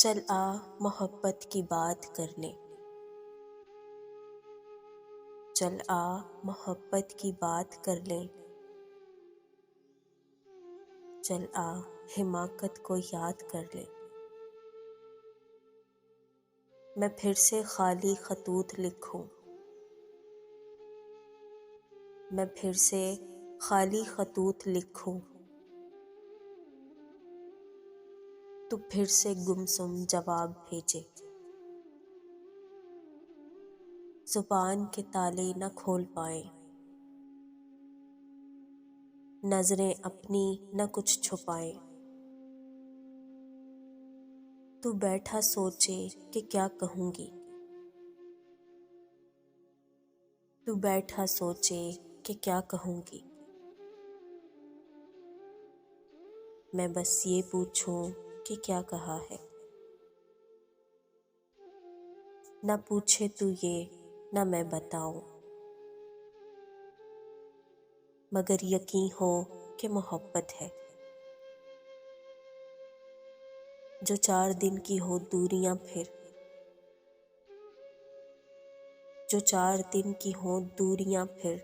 چل آ محبت کی بات کر لیں، چل آ محبت کی بات کر لیں، چل آ حماقت کو یاد کر لیں۔ میں پھر سے خالی خطوط لکھوں، میں پھر سے خالی خطوط لکھوں، تو پھر سے گمسم جواب بھیجے۔ زبان کے تالے نہ کھول پائیں، نظریں اپنی نہ کچھ چھپائیں۔ تو بیٹھا سوچے کہ کیا کہوں گی، تو بیٹھا سوچے کہ کیا کہوں گی۔ میں بس یہ پوچھوں کہ کیا کہا ہے، نہ پوچھے تو یہ نہ میں بتاؤں، مگر یقین ہو کہ محبت ہے۔ جو 4 دن کی ہو دوریاں پھر، جو 4 دن کی ہوں دوریاں پھر،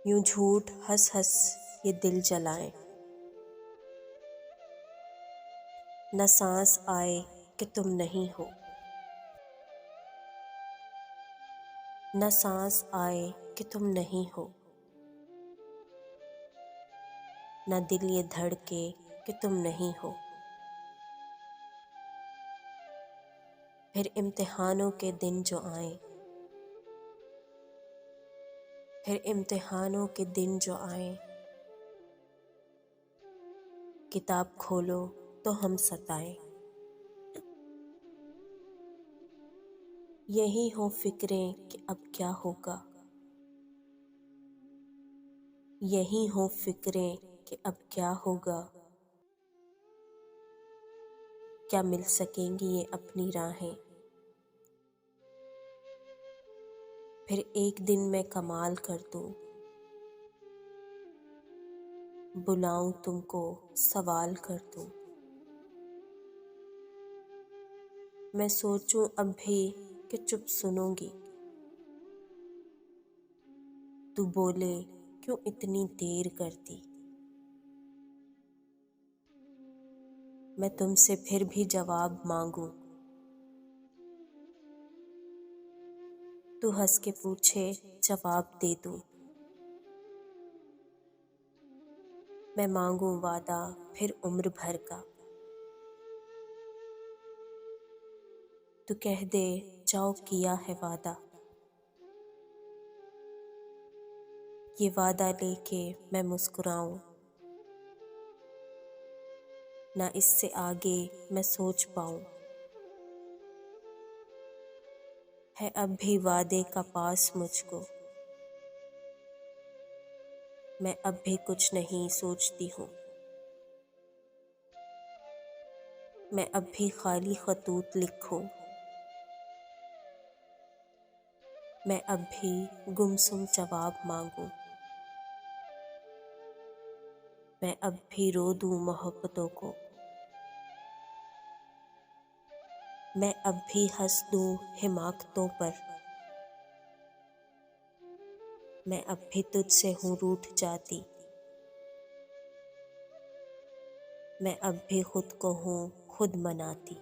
یوں جھوٹ ہنس ہنس یہ دل جلائیں۔ نہ سانس آئے کہ تم نہیں ہو، نہ سانس آئے کہ تم نہیں ہو، نہ دل یہ دھڑکے کہ تم نہیں ہو۔ پھر امتحانوں کے دن جو آئیں، پھر امتحانوں کے دن جو آئیں، کتاب کھولو تو ہم ستائیں۔ یہی ہوں فکریں کہ اب کیا ہوگا، یہی ہوں فکریں کہ اب کیا ہوگا۔ کیا مل سکیں گی یہ اپنی راہیں، پھر ایک دن میں کمال کر دوں، بلاؤں تم کو سوال کر دوں۔ میں سوچوں اب بھی کہ چپ سنوں گی، تو بولے کیوں اتنی دیر کرتی۔ میں تم سے پھر بھی جواب مانگوں، تو ہنس کے پوچھے جواب دے دوں۔ میں مانگوں وعدہ پھر عمر بھر کا، تو کہہ دے جاؤ کیا ہے وعدہ۔ یہ وعدہ لے کے میں مسکراؤں، نہ اس سے آگے میں سوچ پاؤں۔ ہے اب بھی وعدے کا پاس مجھ کو، میں اب بھی کچھ نہیں سوچتی ہوں۔ میں اب بھی خالی خطوط لکھوں، میں اب بھی گمسم جواب مانگوں۔ میں اب بھی رو دوں محبتوں کو، میں اب بھی ہنس دوں حماقتوں پر۔ میں اب بھی تجھ سے ہوں روٹھ جاتی، میں اب بھی خود کو ہوں خود مناتی۔